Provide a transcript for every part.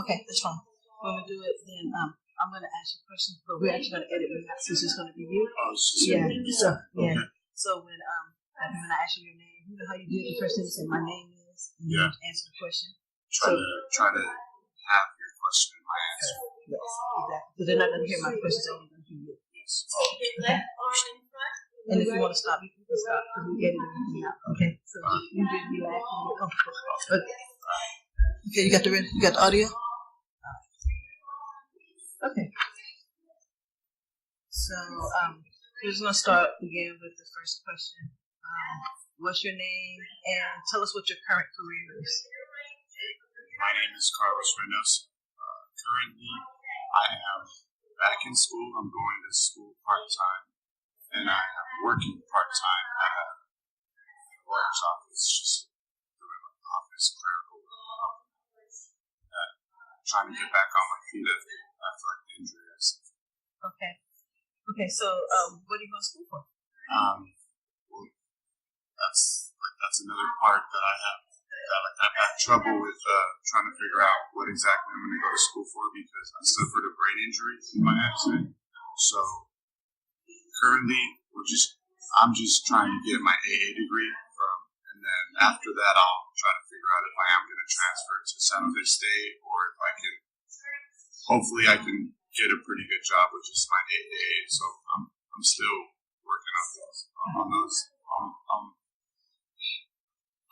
Okay, that's fine. When we do it, then I'm gonna ask you questions, but we're actually gonna edit it out since it's gonna be you. Oh, Yeah. So yeah. okay. So when I ask you your name, you know how you do it the first thing you say my name is, and Yeah. you answer the question. Try to have your question in my answer. Yes, exactly. So they're not gonna hear my questions, they're only gonna hear you. Yes. Okay. And if you want to stop, you can stop because we edit everything out. Okay. So you just relax and be comfortable. Okay. Okay, you got the audio? Okay. So we're just gonna start again with the first question. What's your name and tell us what your current career is? My name is Carlos-1. Currently, I am back in school. I'm going to school part-time, and I am working part-time at a lawyer's office, just doing like office clerical work. Trying to get back on my feet after like the injury I suffered. Okay. Okay, so what are you going to school for? Well, that's another part that I have. I've had trouble with trying to figure out what exactly I'm going to go to school for because I suffered a brain injury in my accident. So currently, I'm just trying to get my AA degree and then after that, I'll try to figure out if I am going to transfer to San Jose State or if I can. Hopefully, I can get a pretty good job, which is my AA. So I'm still working on those.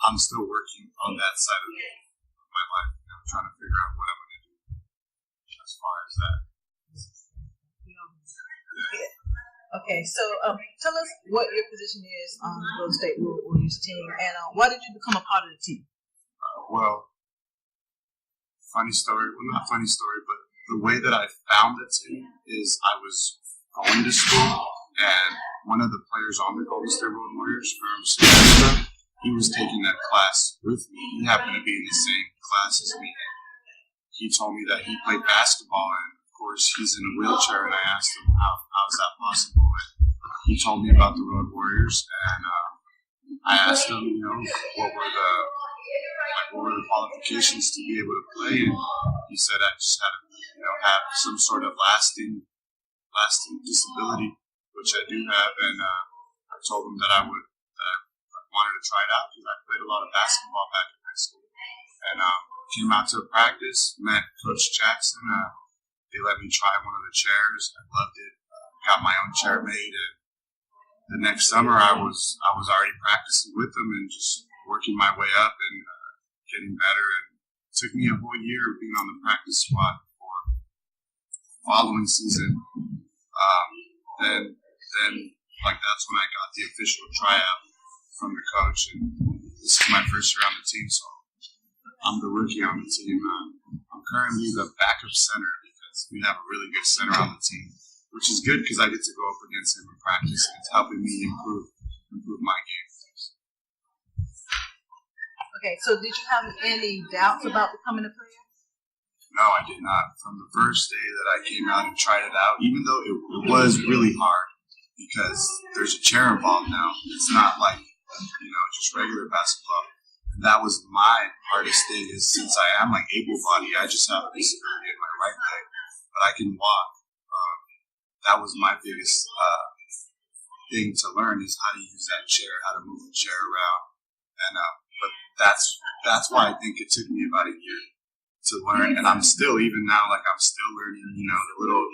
I'm still working on that side of my life. I'm trying to figure out what I'm going to do as far as that. Yeah. Okay, so tell us what your position is on the Golden State Warriors team, and why did you become a part of the team? Well, funny story. Well, not funny story, but the way that I found the team is I was going to school, and one of the players on the Golden State Warriors from Seattle, he was taking that class with me. He happened to be in the same class as me. He told me that he played basketball, and of course he's in a wheelchair. And I asked him how is that possible. And he told me about the Road Warriors, and I asked him, what were the qualifications to be able to play, and he said I just had to, have some sort of lasting disability, which I do have, and I told him that I wanted to try it out because I played a lot of basketball back in high school, and came out to practice, met Coach Jackson. They let me try one of the chairs. I loved it. Got my own chair made, and the next summer I was already practicing with them and just working my way up and getting better. And it took me a whole year of being on the practice squad for the following season. Then that's when I got the official tryout from the coach, and this is my first year on the team, so I'm the rookie on the team. I'm currently the backup center because we have a really good center on the team, which is good because I get to go up against him in practice, and it's helping me improve my game. Okay, so did you have any doubts about becoming a player? No, I did not. From the first day that I came out and tried it out, even though it was really hard because there's a chair involved now. It's not like just regular basketball. And that was my hardest thing is since I am like able-bodied, I just have a disability in my right leg, but I can walk. That was my biggest thing to learn is how to use that chair, how to move the chair around. And but that's why I think it took me about a year to learn. And I'm still, even now, I'm still learning, the little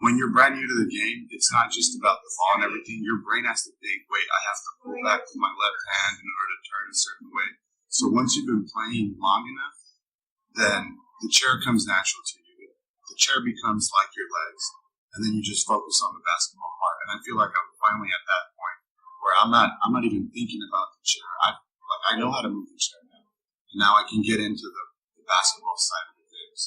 when you're brand new to the game, it's not just about the ball and everything. Your brain has to think, wait, I have to pull back with my left hand in order to turn a certain way. So once you've been playing long enough, then the chair comes natural to you. The chair becomes like your legs, and then you just focus on the basketball part. And I feel like I'm finally at that point where I'm not even thinking about the chair. I know how to move the chair now, and now I can get into the basketball side of the game.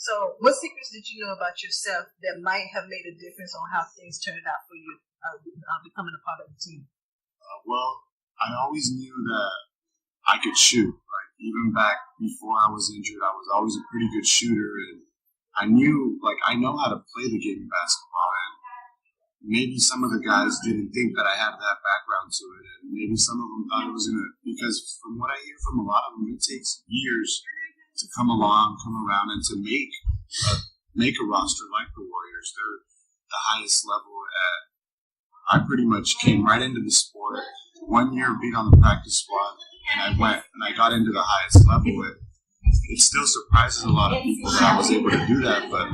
So, what secrets did you know about yourself that might have made a difference on how things turned out for you becoming a part of the team? Well, I always knew that I could shoot. Even back before I was injured, I was always a pretty good shooter, and I know how to play the game of basketball. And maybe some of the guys didn't think that I had that background to it, and maybe some of them thought it was going to be because from what I hear from a lot of them, it takes years to come around, and to make a roster like the Warriors. They're the highest level at. I pretty much came right into the sport 1 year being on the practice squad, and I got into the highest level. It still surprises a lot of people that I was able to do that, but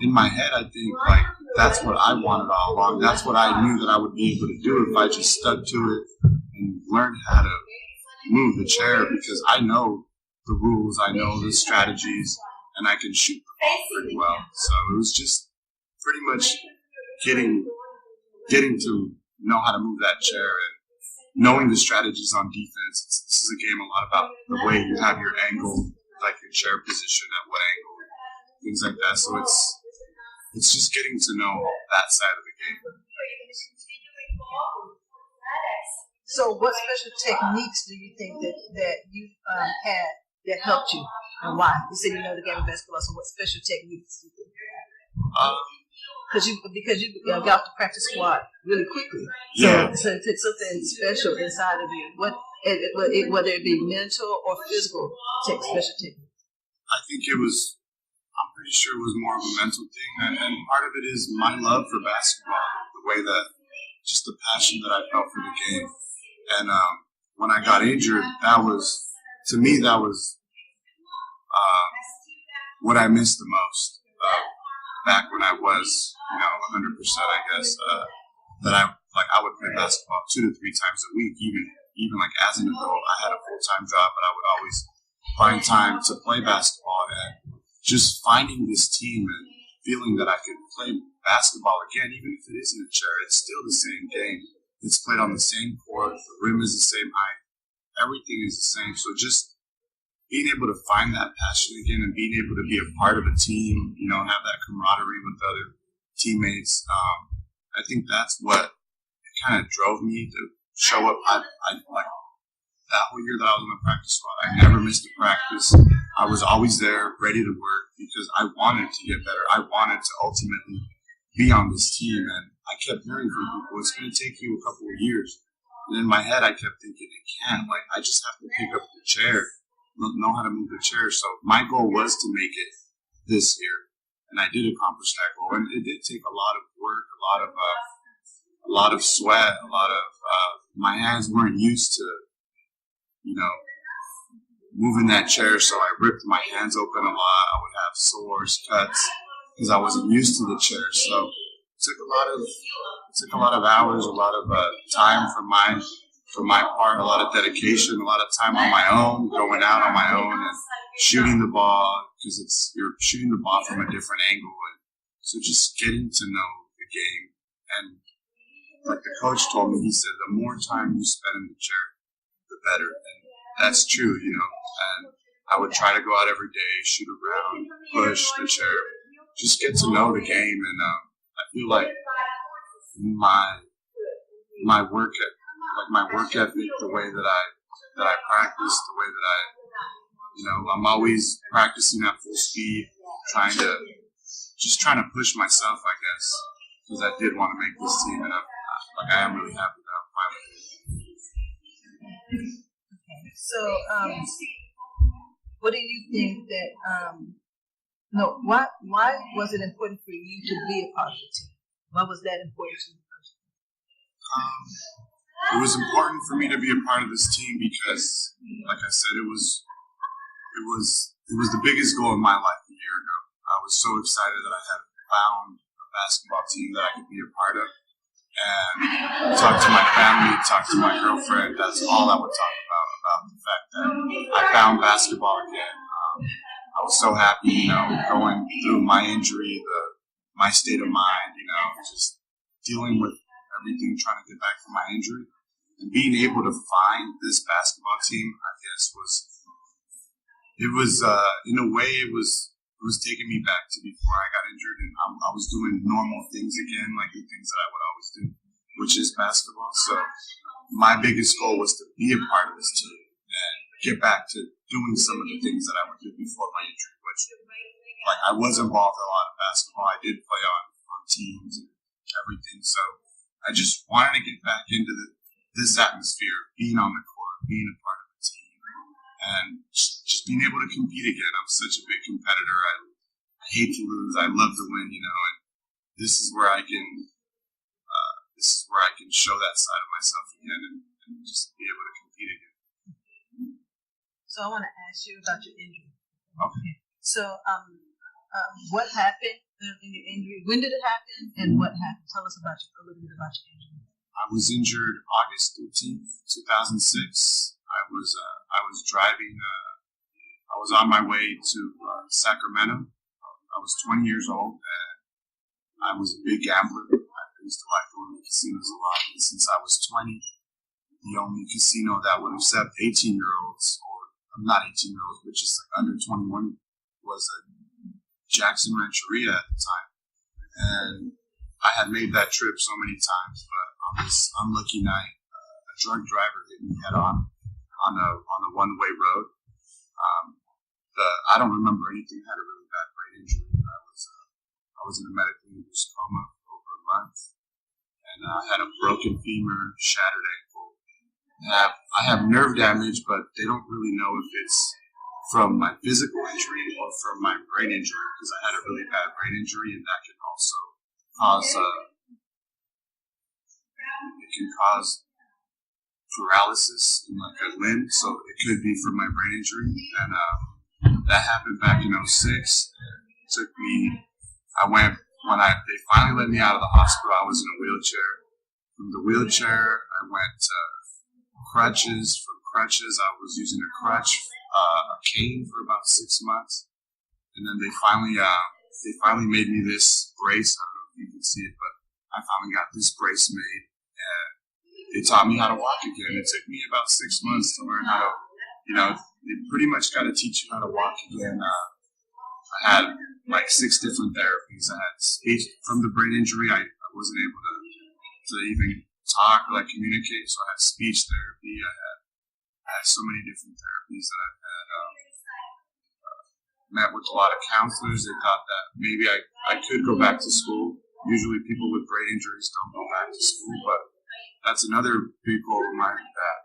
in my head, I think like that's what I wanted all along. That's what I knew that I would be able to do if I just stuck to it and learned how to move the chair, because I know the rules, I know the strategies, and I can shoot the ball pretty well. So it was just pretty much getting to know how to move that chair and knowing the strategies on defense. This is a game a lot about the way you have your angle, like your chair position at what angle, things like that. So it's just getting to know that side of the game. So what special techniques do you think that you had that helped you, and why? You said you know the game of basketball, so what special techniques do you think? Because you got off the practice squad really quickly. Yeah. So it took something special inside of you. Whether it be mental or physical special techniques. I think I'm pretty sure it was more of a mental thing, and part of it is my love for basketball, the way that, just the passion that I felt for the game. And when I got injured, to me, that was what I missed the most. Back when I was, 100%, I guess, that I would play basketball 2 to 3 times a week. Even like as an adult, I had a full-time job, but I would always find time to play basketball. And just finding this team and feeling that I could play basketball again, even if it isn't a chair, it's still the same game. It's played on the same court. The rim is the same height. Everything is the same. So just being able to find that passion again and being able to be a part of a team, have that camaraderie with other teammates, I think that's what kind of drove me to show up. I like that whole year that I was in the practice squad, I never missed a practice. I was always there, ready to work, because I wanted to get better. I wanted to ultimately be on this team, and I kept hearing from people, it's going to take you a couple of years. And in my head, I kept thinking, it can't. Like, I just have to pick up the chair, know how to move the chair. So my goal was to make it this year, and I did accomplish that goal. And it did take a lot of work, a lot of sweat, my hands weren't used to, moving that chair, so I ripped my hands open a lot. I would have sores, cuts, because I wasn't used to the chair. So it took a lot of hours, a lot of time for my part, a lot of dedication, a lot of time on my own, going out on my own and shooting the ball, because you're shooting the ball from a different angle. And so just getting to know the game. And like the coach told me, he said, the more time you spend in the chair, the better. And that's true, And I would try to go out every day, shoot around, push the chair, just get to know the game. And I feel like my work ethic, the way that I practice, the way that I'm always practicing at full speed, trying to push myself, I guess, because I did want to make this team, and I am really happy that I'm finally here. So, what do you think that? Why was it important for you to be a part of the team? Why was that important to you personally? It was important for me to be a part of this team because, like I said, it was the biggest goal in my life a year ago. I was so excited that I had found a basketball team that I could be a part of, and talk to my family, talk to my girlfriend. That's all I would talk about the fact that I found basketball again. I was so happy, going through my injury, my state of mind, just dealing with everything, trying to get back from my injury, and being able to find this basketball team, I guess, in a way, it was taking me back to before I got injured, and I was doing normal things again, like the things that I would always do, which is basketball. So my biggest goal was to be a part of this team and get back to doing some of the things that I would do before my injury, which, like, I was involved in a lot of basketball. I did play on teams and everything. So I just wanted to get back into this atmosphere, being on the court, being a part of the team and just being able to compete again. I'm such a big competitor. I hate to lose. I love to win, and this is where I can show that side of myself again and just be able to compete again. So I want to ask you about your injury. Okay. So what happened in your injury? When did it happen, and what happened? Tell us a little bit about your injury. I was injured August 13th, 2006. I was driving. I was on my way to Sacramento. I was 20 years old, and I was a big gambler. I used to like going to casinos a lot. And since I was 20, the only casino that would accept 18-year-olds, or not 18-year-olds, but just like under 21, was Jackson Rancheria at the time. And I had made that trip so many times, but on this unlucky night, a drunk driver hit me head on a one-way road. I don't remember anything. I had a really bad brain injury. I was in a medically induced coma for over a month, and I had a broken femur, shattered ankle. I have nerve damage, but they don't really know if it's from my physical injury or from my brain injury, because I had a really bad brain injury, and that can also cause paralysis in like a limb, so it could be from my brain injury. And that happened back in 06. They finally let me out of the hospital, I was in a wheelchair. From the wheelchair, I went to crutches. From crutches, I was using a crutch, a cane for about 6 months. And then they finally made me this brace. I don't know if you can see it, but I finally got this brace made. And they taught me how to walk again. It took me about 6 months to learn how to, they pretty much got to teach you how to walk again. I had like 6 different therapies. I had speech from the brain injury. I wasn't able to even talk or like communicate, so I had speech therapy. I had so many different therapies that I've had. Met with a lot of counselors. They thought that maybe I could go back to school. Usually people with brain injuries don't go back to school, but that's another big goal of mine, that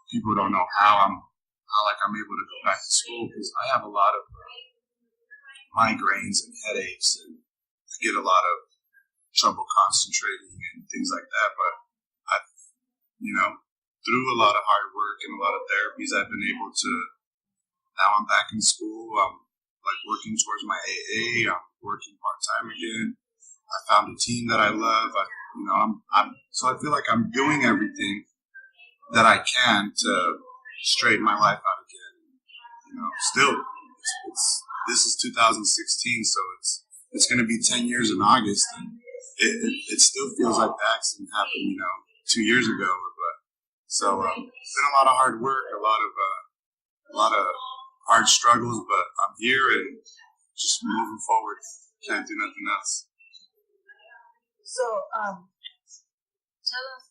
people don't know how I'm able to go back to school, because I have a lot of migraines and headaches, and I get a lot of trouble concentrating and things like that. But through a lot of hard work and a lot of therapies, I've been able to. Now I'm back in school. I'm like working towards my AA. I'm working part time again. I found a team that I love. So I feel like I'm doing everything that I can to straighten my life out again. Still, this is 2016, so it's going to be 10 years in August, and it still feels like the accident happened, 2 years ago. But so it's been a lot of hard work, a lot of hard struggles, but I'm here and just moving forward. Can't do nothing else. So, tell us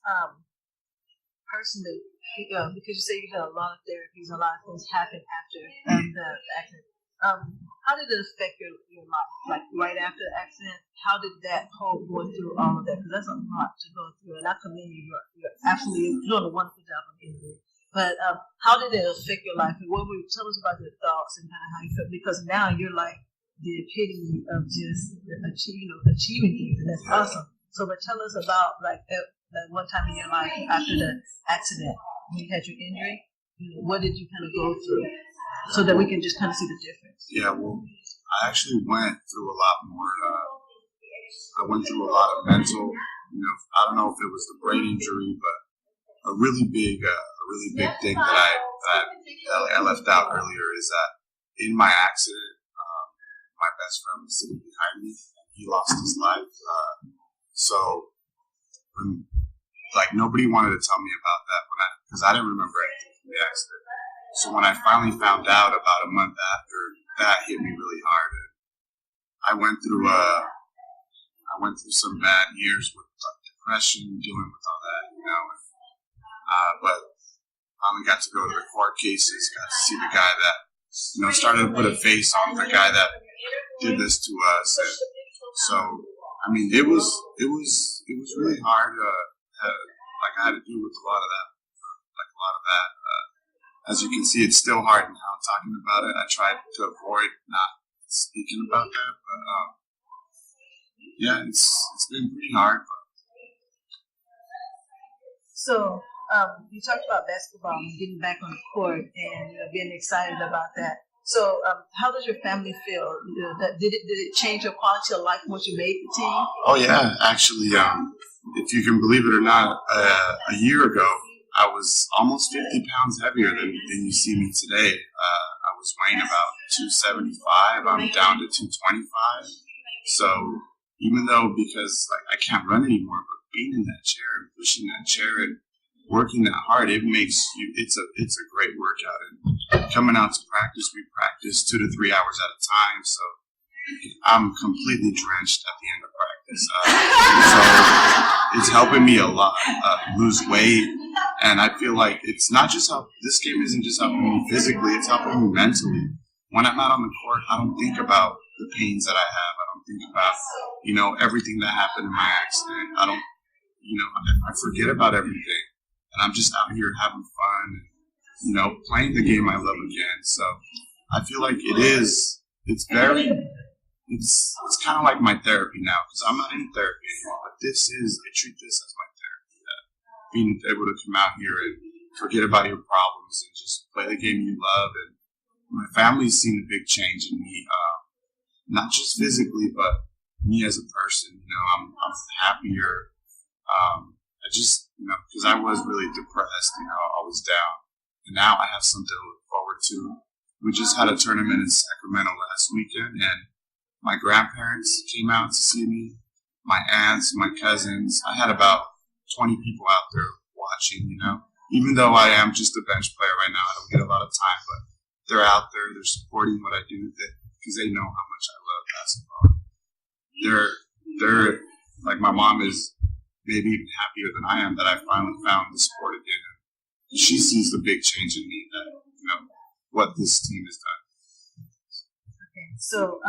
personally, because you say you had a lot of therapies, a lot of things happen after the accident. How did it affect your life? Like right after the accident, how did that whole going through all of that? Because that's a lot to go through, and I commend you. You're absolutely doing a wonderful job on it. But how did it affect your life? And what would you tell us about your thoughts and kind of how you feel? Because now you're like the epitome of just achieving things, and that's awesome. So, but tell us about like that one time in your life after the accident when you had your injury. What did you kind of go through, so that we can just kind of see the difference? Yeah, well, I actually went through a lot more. I went through a lot of mental. I don't know if it was the brain injury, but a really big thing that I left out earlier is that in my accident, my best friend was sitting behind me, and he lost his life. Nobody wanted to tell me about that because I didn't remember anything from the accident. So when I finally found out about a month after, that hit me really hard. And I went through some bad years with depression, dealing with all that, but finally got to go to the court cases, got to see the guy that, started to put a face on the guy that did this to us. And so, it was really hard. I had to deal with a lot of that. as you can see, it's still hard now talking about it. I tried to avoid not speaking about that, but yeah, it's been pretty hard. But So you talked about basketball and getting back on the court and being excited about that. So how does your family feel? Did it change your quality of life once you made the team? Oh yeah, actually, if you can believe it or not, a year ago I was almost 50 pounds heavier than you see me today. I was weighing about 275. I'm down to 225. So even though, because like I can't run anymore, but being in that chair and pushing that chair and working that hard, it makes you. It's a great workout. And coming out to practice, we practice 2 to 3 hours at a time. So I'm completely drenched at the end of practice. So it's helping me a lot lose weight. And I feel like it's not just this game isn't just helping me physically, it's helping me mentally. When I'm out on the court, I don't think about the pains that I have. I don't think about, everything that happened in my accident. I don't, I forget about everything. And I'm just out here having fun and, playing the game I love again. So I feel like it's kind of like my therapy now, because I'm not in therapy anymore, but I treat this as my therapy. Being able to come out here and forget about your problems and just play the game you love. And my family's seen a big change in me, not just physically, but me as a person. I'm happier. I just, because I was really depressed, I was down. And now I have something to look forward to. We just had a tournament in Sacramento last weekend, and my grandparents came out to see me, my aunts, my cousins. I had about 20 people out there watching, Even though I am just a bench player right now, I don't get a lot of time, but they're out there, they're supporting what I do because they know how much I love basketball. They're like, my mom is maybe even happier than I am that I finally found the sport again. She sees the big change in me that, what this team has done. Okay, so